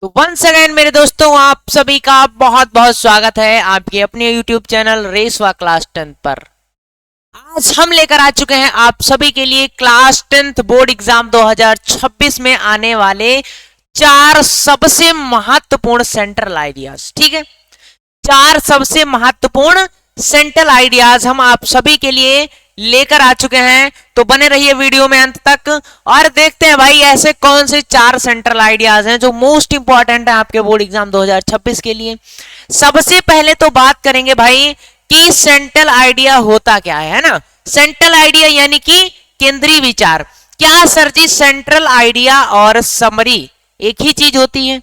तो once again मेरे दोस्तों आप सभी का बहुत बहुत स्वागत है आपके अपने YouTube चैनल रेसवा क्लास 10 पर। आज हम लेकर आ चुके हैं आप सभी के लिए क्लास 10 बोर्ड एग्जाम 2026 में आने वाले 4 सबसे महत्वपूर्ण सेंट्रल आइडियाज। ठीक है, 4 सबसे महत्वपूर्ण सेंट्रल आइडियाज हम आप सभी के लिए लेकर आ चुके हैं। तो बने रहिए वीडियो में अंत तक और देखते हैं भाई ऐसे कौन से 4 सेंट्रल आइडियाज हैं जो मोस्ट इंपॉर्टेंट है आपके बोर्ड एग्जाम 2026 के लिए। सबसे पहले तो बात करेंगे भाई कि सेंट्रल आइडिया होता क्या है ना। सेंट्रल आइडिया यानी कि केंद्रीय विचार। क्या सर जी सेंट्रल आइडिया और समरी एक ही चीज होती है?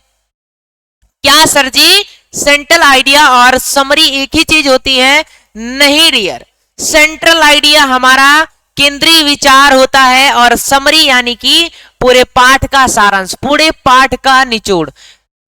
क्या सर जी सेंट्रल आइडिया और समरी एक ही चीज होती है? नहीं डियर, सेंट्रल आइडिया हमारा केंद्रीय विचार होता है और समरी यानी कि पूरे पाठ का सारांश, पूरे पाठ का निचोड़।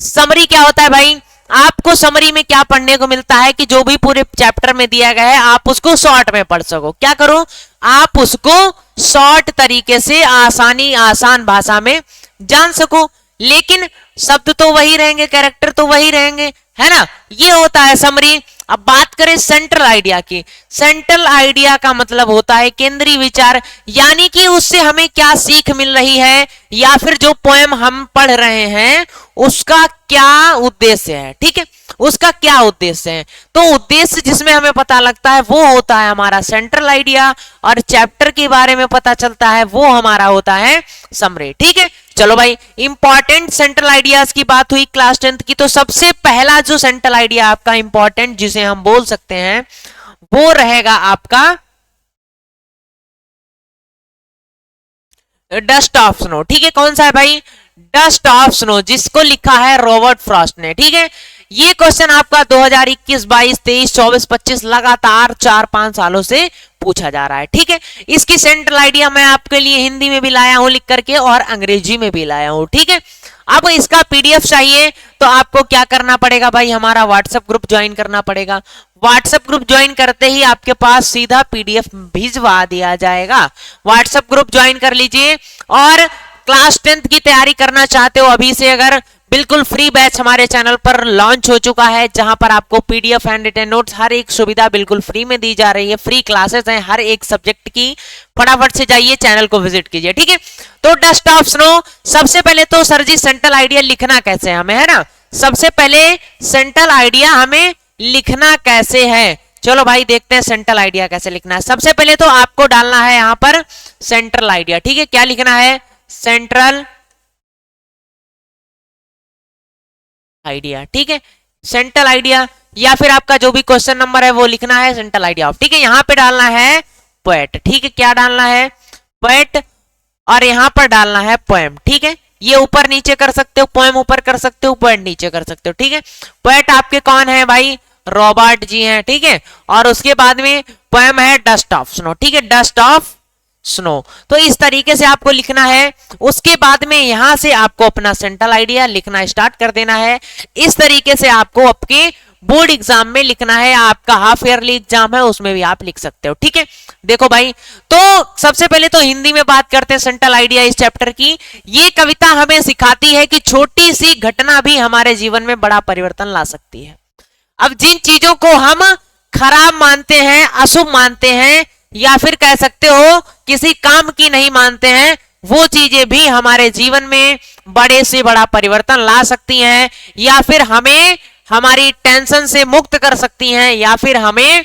समरी क्या होता है भाई? आपको समरी में क्या पढ़ने को मिलता है कि जो भी पूरे चैप्टर में दिया गया है आप उसको शॉर्ट में पढ़ सको। क्या करो, आप उसको शॉर्ट तरीके से आसान भाषा में जान सको, लेकिन शब्द तो वही रहेंगे, कैरेक्टर तो वही रहेंगे, है ना। ये होता है समरी। अब बात करें सेंट्रल आइडिया की। सेंट्रल आइडिया का मतलब होता है केंद्रीय विचार, यानी कि उससे हमें क्या सीख मिल रही है या फिर जो पोएम हम पढ़ रहे हैं उसका क्या उद्देश्य है। ठीक है, उसका क्या उद्देश्य है, तो उद्देश्य जिसमें हमें पता लगता है वो होता है हमारा सेंट्रल आइडिया, और चैप्टर के बारे में पता चलता है वो हमारा होता है समरी। ठीक है, चलो भाई इंपॉर्टेंट सेंट्रल आइडियाज की बात हुई क्लास 10 की, तो सबसे पहला जो सेंट्रल आइडिया आपका इंपॉर्टेंट जिसे हम बोल सकते हैं वो रहेगा आपका डस्ट ऑफ स्नो। ठीक है, कौन सा है भाई? डस्ट ऑफ स्नो, जिसको लिखा है रॉबर्ट फ्रॉस्ट ने। ठीक है, ये क्वेश्चन आपका 2021, 22, 23, 24, 25 लगातार 4-5 सालों से पूछा जा रहा है। ठीक है, इसकी सेंट्रल आइडिया मैं आपके लिए हिंदी में भी लाया हूं लिख करके और अंग्रेजी में भी लाया हूं। ठीक है, अब इसका पीडीएफ चाहिए तो आपको क्या करना पड़ेगा भाई? हमारा व्हाट्सएप ग्रुप ज्वाइन करना पड़ेगा। व्हाट्सएप ग्रुप ज्वाइन करते ही आपके पास सीधा पीडीएफ भिजवा दिया जाएगा। व्हाट्सएप ग्रुप ज्वाइन कर लीजिए, और क्लास 10 की तैयारी करना चाहते हो अभी से, अगर बिल्कुल फ्री बैच हमारे चैनल पर लॉन्च हो चुका है जहां पर आपको पीडीएफ एंड रिटन नोट्स हर एक सुविधा बिल्कुल फ्री में दी जा रही है। फ्री क्लासेस हैं हर एक सब्जेक्ट की, फटाफट से जाइए चैनल को विजिट कीजिए। ठीक है, तो डस्ट ऑफ स्नो, सबसे पहले तो सर जी सेंट्रल आइडिया लिखना कैसे है हमें, है ना। सबसे पहले सेंट्रल आइडिया हमें लिखना कैसे है, चलो भाई देखते हैं सेंट्रल आइडिया कैसे लिखना है। सबसे पहले तो आपको डालना है यहां पर सेंट्रल आइडिया। ठीक है, क्या लिखना है? Central idea. ठीक है, सेंट्रल आइडिया, या फिर आपका जो भी क्वेश्चन नंबर है वो लिखना है सेंट्रल आइडिया ऑफ। ठीक है, यहां पे डालना है पोएट। ठीक है, क्या डालना है? पोएट, और यहां पर डालना है पोएम। ठीक है, ये ऊपर नीचे कर सकते हो, पोएम ऊपर कर सकते हो, पोएट नीचे कर सकते हो। ठीक है, पोएट आपके कौन है भाई? रॉबर्ट जी हैं। ठीक है, और उसके बाद में पोएम है डस्ट ऑफ स्नो। ठीक है, डस्ट ऑफ स्नो, तो इस तरीके से आपको लिखना है। उसके बाद में यहां से आपको अपना सेंट्रल आइडिया लिखना स्टार्ट कर देना है। इस तरीके से आपको आपके बोर्ड एग्जाम में लिखना है, आपका हाफ ईयरली एग्जाम है उसमें भी आप लिख सकते हो। ठीक है, देखो भाई, तो सबसे पहले तो हिंदी में बात करते हैं सेंट्रल आइडिया इस चैप्टर की। ये कविता हमें सिखाती है कि छोटी सी घटना भी हमारे जीवन में बड़ा परिवर्तन ला सकती है। अब जिन चीजों को हम खराब मानते हैं, अशुभ मानते हैं, या फिर कह सकते हो किसी काम की नहीं मानते हैं, वो चीजें भी हमारे जीवन में बड़े से बड़ा परिवर्तन ला सकती हैं, या फिर हमें हमारी टेंशन से मुक्त कर सकती हैं, या फिर हमें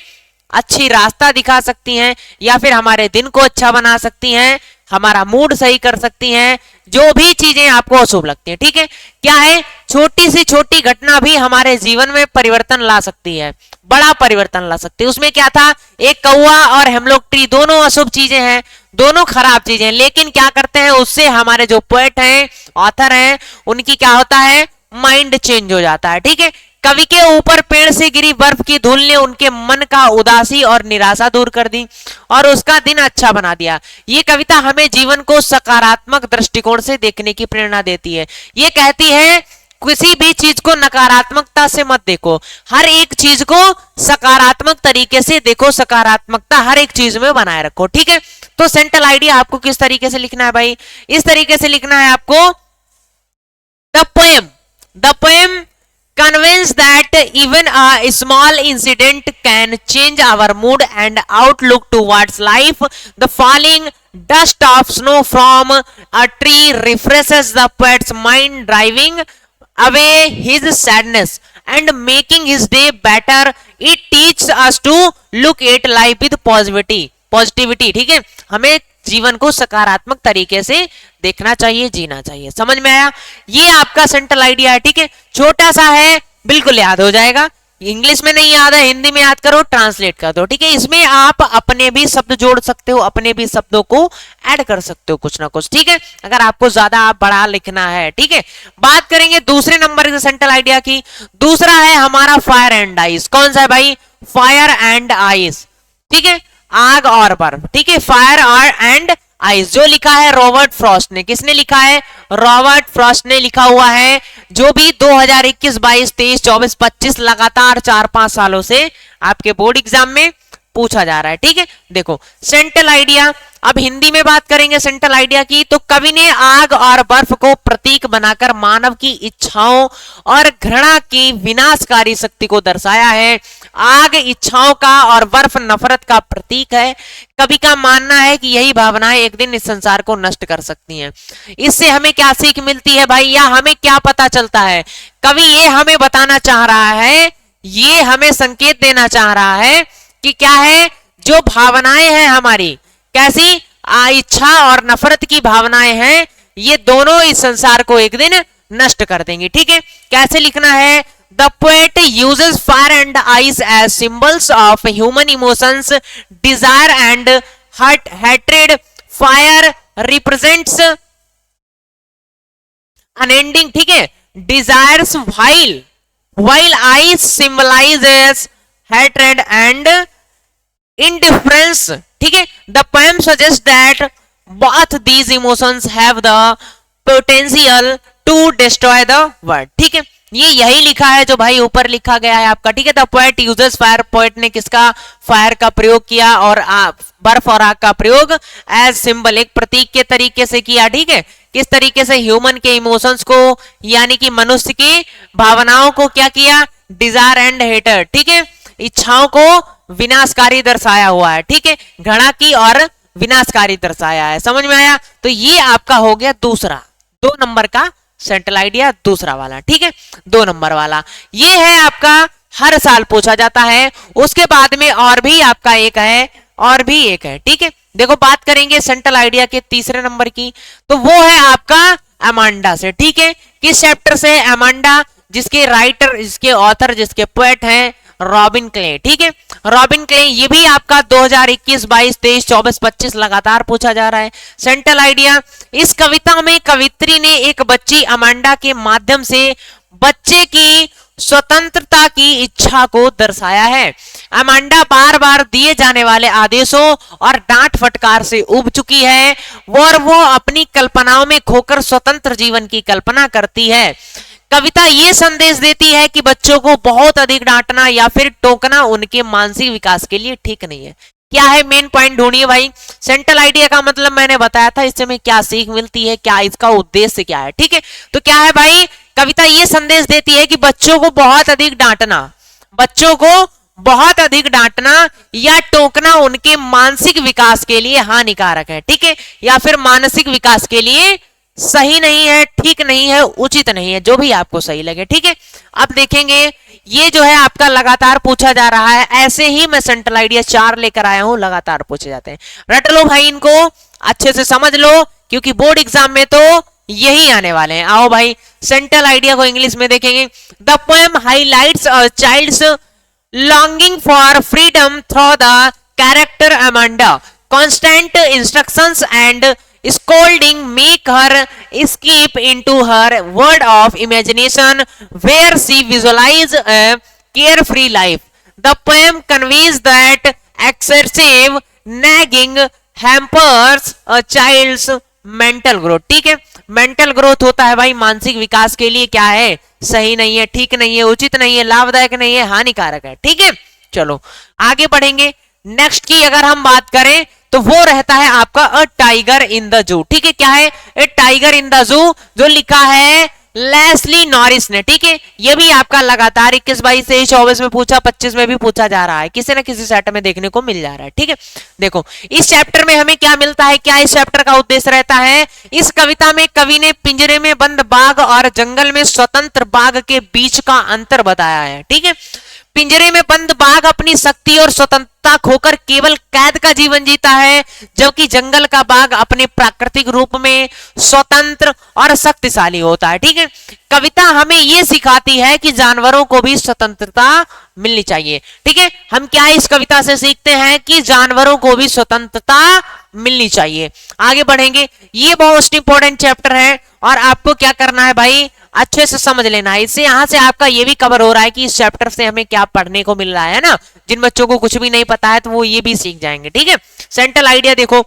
अच्छी रास्ता दिखा सकती हैं, या फिर हमारे दिन को अच्छा बना सकती हैं, हमारा मूड सही कर सकती हैं, जो भी चीजें आपको अशुभ लगती हैं। ठीक है, क्या है? छोटी सी छोटी घटना भी हमारे जीवन में परिवर्तन ला सकती है, बड़ा परिवर्तन ला सकती है। उसमें क्या था? एक कौवा और हेमलॉक ट्री, दोनों अशुभ चीजें हैं, दोनों खराब चीजें हैं, लेकिन क्या करते हैं उससे हमारे जो पोएट हैं, ऑथर हैं, उनकी क्या होता है? माइंड चेंज हो जाता है। ठीक है, कवि के ऊपर पेड़ से गिरी बर्फ की धूल ने उनके मन का उदासी और निराशा दूर कर दी और उसका दिन अच्छा बना दिया। ये कविता हमें जीवन को सकारात्मक दृष्टिकोण से देखने की प्रेरणा देती है। ये कहती है किसी भी चीज को नकारात्मकता से मत देखो, हर एक चीज को सकारात्मक तरीके से देखो, सकारात्मकता हर एक चीज में बनाए रखो। ठीक है, तो सेंट्रल आइडिया आपको किस तरीके से लिखना है भाई? इस तरीके से लिखना है आपको, the poem the poem convince that even a small incident can change our mood and outlook towards life. The falling dust of snow from a tree refreshes the poet's mind, driving away his sadness and making his day better. It teaches us to look at life with positivity. ठीक है, हमें जीवन को सकारात्मक तरीके से देखना चाहिए, जीना चाहिए। समझ में आया? ये आपका सेंट्रल आइडिया है। ठीक है, छोटा सा है, बिल्कुल याद हो जाएगा। इंग्लिश में नहीं याद है, हिंदी में याद करो, ट्रांसलेट कर दो। ठीक है, इसमें आप अपने भी शब्द जोड़ सकते हो, अपने भी शब्दों को ऐड कर सकते हो कुछ ना कुछ। ठीक है, अगर आपको ज्यादा बड़ा लिखना है। ठीक है, बात करेंगे दूसरे नंबर के सेंट्रल आइडिया की। दूसरा है हमारा फायर एंड आइस। कौन सा है भाई? Fire and ice. ठीक है, आग और बर्फ। ठीक है, फायर और एंड आइस, जो लिखा है रॉबर्ट फ्रॉस्ट ने। किसने लिखा है? रॉबर्ट फ्रॉस्ट ने लिखा हुआ है, जो भी 2021, 22, 23, 24, 25 लगातार 4-5 सालों से आपके बोर्ड एग्जाम में पूछा जा रहा है। ठीक है, देखो सेंट्रल आइडिया। अब हिंदी में बात करेंगे सेंट्रल आइडिया की, तो कवि ने आग और बर्फ को प्रतीक बनाकर मानव की इच्छाओं और घृणा की विनाशकारी शक्ति को दर्शाया है। आग इच्छाओं का और बर्फ नफरत का प्रतीक है। कवि का मानना है कि यही भावनाएं एक दिन इस संसार को नष्ट कर सकती हैं। इससे हमें क्या सीख मिलती है भाई, या हमें क्या पता चलता है? कवि ये हमें बताना चाह रहा है, ये हमें संकेत देना चाह रहा है कि क्या है, जो भावनाएं हैं हमारी, कैसी इच्छा और नफरत की भावनाएं हैं, ये दोनों इस संसार को एक दिन नष्ट कर देंगे। ठीक है, कैसे लिखना है? The poet uses fire and ice as symbols of human emotions, desire and hatred. Fire represents unending, ठीक है, desires, while ice symbolizes hatred and indifference. ठीक है, the poem suggests that both these emotions have the potential to destroy the world. ठीक है, ये यही लिखा है जो भाई ऊपर लिखा गया है आपका। ठीक है, the poet uses fire, poet ने किसका? फायर का प्रयोग किया, और बर्फ और आग का प्रयोग एज सिंबल, एक प्रतीक के तरीके से किया। ठीक है, किस तरीके से? ह्यूमन के इमोशंस को, यानी कि मनुष्य की भावनाओं को क्या किया? Desire and hatred. ठीक है, इच्छाओं को विनाशकारी दर्शाया हुआ है। ठीक है, घृणा की और विनाशकारी दर्शाया है। समझ में आया? तो ये आपका हो गया दूसरा, 2 नंबर का सेंट्रल आइडिया, दूसरा वाला। ठीक है, 2 नंबर वाला ये है आपका, हर साल पूछा जाता है। उसके बाद में और भी आपका एक है, और भी एक है। ठीक है, देखो बात करेंगे सेंट्रल आइडिया के तीसरे नंबर की, तो वो है आपका अमांडा से। ठीक है, किस चैप्टर से है अमांडा? जिसके राइटर, जिसके ऑथर, जिसके पोएट हैं रॉबिन क्ले। ठीक है, रॉबिन क्ले, ये भी आपका 2021, 22, 23, 24, 25 लगातार पूछा जा रहा है। सेंट्रल आइडिया, इस कविता में कवित्री ने एक बच्ची अमांडा के माध्यम से बच्चे की स्वतंत्रता की इच्छा को दर्शाया है। अमांडा बार बार दिए जाने वाले आदेशों और डांट फटकार से उब चुकी है, और वो अपनी कल्पनाओं में खोकर स्वतंत्र जीवन की कल्पना करती है। कविता ये संदेश देती है कि बच्चों को बहुत अधिक डांटना या फिर टोकना उनके मानसिक विकास के लिए ठीक नहीं है। क्या है मेन पॉइंट ढूंढिए भाई। सेंट्रल आइडिया का मतलब मैंने बताया था, इससे हमें क्या सीख मिलती है, क्या इसका उद्देश्य क्या है। ठीक है, तो क्या है भाई, कविता ये संदेश देती है कि बच्चों को बहुत अधिक डांटना, बच्चों को बहुत अधिक डांटना या टोकना उनके मानसिक विकास के लिए हानिकारक है। ठीक है, या फिर मानसिक विकास के लिए सही नहीं है, ठीक नहीं है, उचित नहीं है, जो भी आपको सही लगे। ठीक है, अब देखेंगे ये जो है आपका लगातार पूछा जा रहा है। ऐसे ही मैं सेंट्रल आइडिया 4 लेकर आया हूं, लगातार पूछे जाते हैं। रट लो भाई, इनको अच्छे से समझ लो, क्योंकि बोर्ड एग्जाम में तो यही आने वाले हैं। आओ भाई, सेंट्रल आइडिया को इंग्लिश में देखेंगे। The poem highlights a child's longing for freedom through the character Amanda. Constant instructions and scolding make her escape into her world of imagination where she visualizes a carefree life. The poem conveys that excessive nagging hampers a child's mental growth. ठीक है, mental growth होता है भाई मानसिक विकास के लिए क्या है, सही नहीं है, ठीक नहीं है, उचित नहीं है, लाभदायक नहीं है, हानिकारक है। ठीक है, चलो आगे बढ़ेंगे। नेक्स्ट की अगर हम बात करें तो वो रहता है आपका अ टाइगर इन द जू। ठीक है, क्या है? ए टाइगर इन द जू, जो लिखा है लेस्ली नॉरिस ने, ठीक है। ये भी आपका लगातार 21, 22, 23, 24 में पूछा, 25 में भी पूछा जा रहा है, किसी ना किसी सेट में देखने को मिल जा रहा है, ठीक है। देखो इस चैप्टर में हमें क्या मिलता है, क्या इस चैप्टर का उद्देश्य रहता है। इस कविता में कवि ने पिंजरे में बंद बाघ और जंगल में स्वतंत्र बाघ के बीच का अंतर बताया है, ठीक है। पिंजरे में बंद बाघ अपनी शक्ति और स्वतंत्रता खोकर केवल कैद का जीवन जीता है, जबकि जंगल का बाघ अपने प्राकृतिक रूप में स्वतंत्र और शक्तिशाली होता है, ठीक है। कविता हमें यह सिखाती है कि जानवरों को भी स्वतंत्रता मिलनी चाहिए, ठीक है। हम क्या इस कविता से सीखते हैं कि जानवरों को भी स्वतंत्रता मिलनी चाहिए। आगे बढ़ेंगे, ये मोस्ट इंपॉर्टेंट चैप्टर है और आपको क्या करना है भाई, अच्छे से समझ लेना है। इससे यहां से आपका ये भी कवर हो रहा है कि इस चैप्टर से हमें क्या पढ़ने को मिल रहा है ना। जिन बच्चों को कुछ भी नहीं पता है तो वो ये भी सीख जाएंगे, ठीक है। सेंट्रल आइडिया देखो,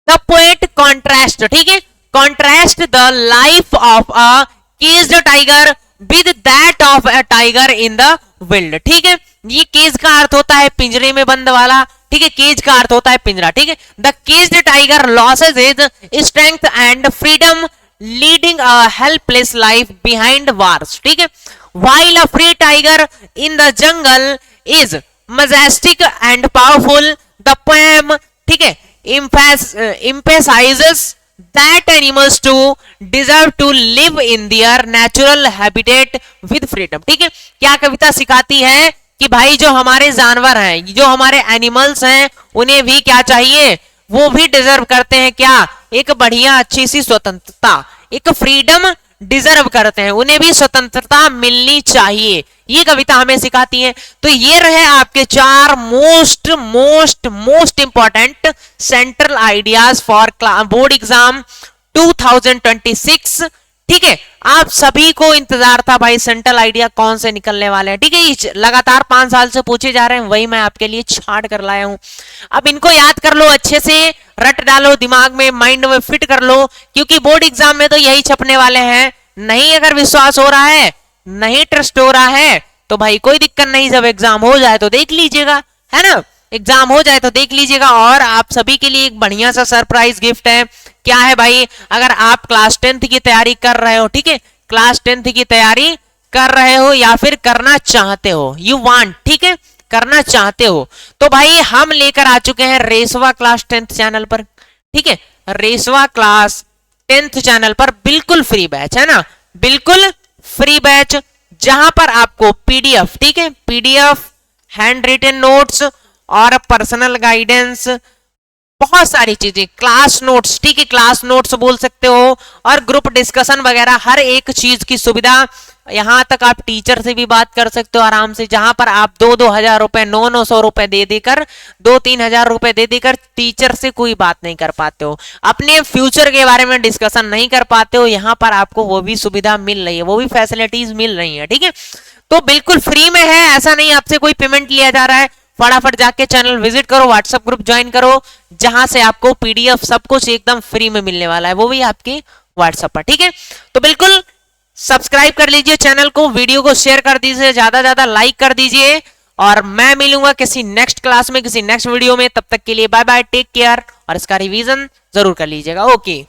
द पोएट कॉन्ट्रास्ट, ठीक है, contrast the life of a caged tiger with that of a tiger in the wild, ठीक है। ये केज का अर्थ होता है पिंजरे में बंद वाला, ठीक है। केज का अर्थ होता है पिंजरा, ठीक है। The caged tiger losses his strength and freedom leading a helpless life behind bars, ठीक है। while a free tiger in the jungle is majestic and powerful, the poem, ठीक है, emphasizes that animals too deserve to live in their natural habitat with freedom, ठीक है। क्या कविता सिखाती है कि भाई जो हमारे जानवर हैं, जो हमारे एनिमल्स हैं, उन्हें भी क्या चाहिए, वो भी डिजर्व करते हैं क्या, एक बढ़िया अच्छी सी स्वतंत्रता, एक फ्रीडम डिजर्व करते हैं, उन्हें भी स्वतंत्रता मिलनी चाहिए। ये कविता हमें सिखाती है। तो ये रहे आपके 4 most most most important central ideas for board exam 2026, ठीक है। आप सभी को इंतजार था भाई सेंट्रल आइडिया कौन से निकलने वाले हैं, ठीक है। लगातार 5 साल से पूछे जा रहे हैं, वही मैं आपके लिए छाट कर लाया हूं। अब इनको याद कर लो, अच्छे से रट डालो, दिमाग में माइंड में फिट कर लो, क्योंकि बोर्ड एग्जाम में तो यही छपने वाले हैं। नहीं अगर विश्वास हो रहा है, नहीं ट्रस्ट हो रहा है, तो भाई कोई दिक्कत नहीं, जब एग्जाम हो जाए तो देख लीजिएगा, है ना। एग्जाम हो जाए तो देख लीजिएगा। और आप सभी के लिए एक बढ़िया सा सरप्राइज गिफ्ट है। क्या है भाई, अगर आप क्लास 10th की तैयारी कर रहे हो, ठीक है, क्लास 10th की तैयारी कर रहे हो या फिर करना चाहते हो, यू वांट, ठीक है, करना चाहते हो, तो भाई हम लेकर आ चुके हैं रेसवा क्लास 10th चैनल पर, ठीक है। रेसवा क्लास 10th चैनल पर बिल्कुल फ्री बैच है ना, बिल्कुल फ्री बैच, जहां पर आपको पीडीएफ, ठीक है, पीडीएफ, हैंड रिटन नोट्स और पर्सनल गाइडेंस, बहुत सारी चीजें, क्लास नोट्स, ठीक है, क्लास नोट्स बोल सकते हो, और ग्रुप डिस्कशन वगैरह, हर एक चीज की सुविधा। यहां तक आप टीचर से भी बात कर सकते हो आराम से, जहां पर आप 2-2 हजार रुपए, 900 रुपए दे देकर, 2-3 हजार रुपए दे देकर टीचर से कोई बात नहीं कर पाते हो, अपने फ्यूचर के बारे में डिस्कशन नहीं कर पाते हो। यहां पर आपको वो भी सुविधा मिल रही है, वो भी फैसिलिटीज मिल रही है, ठीक है। तो बिल्कुल फ्री में है, ऐसा नहीं आपसे कोई पेमेंट लिया जा रहा है। फटाफट जाके चैनल विजिट करो, व्हाट्सएप ग्रुप ज्वाइन करो, जहां से आपको पीडीएफ सब कुछ एकदम फ्री में मिलने वाला है, वो भी आपके व्हाट्सएप पर, ठीक है। तो बिल्कुल सब्सक्राइब कर लीजिए चैनल को, वीडियो को शेयर कर दीजिए, ज्यादा ज्यादा लाइक कर दीजिए, और मैं मिलूंगा किसी नेक्स्ट क्लास में, किसी नेक्स्ट वीडियो में। तब तक के लिए बाय बाय, टेक केयर, और इसका रिवीजन जरूर कर लीजिएगा। ओके।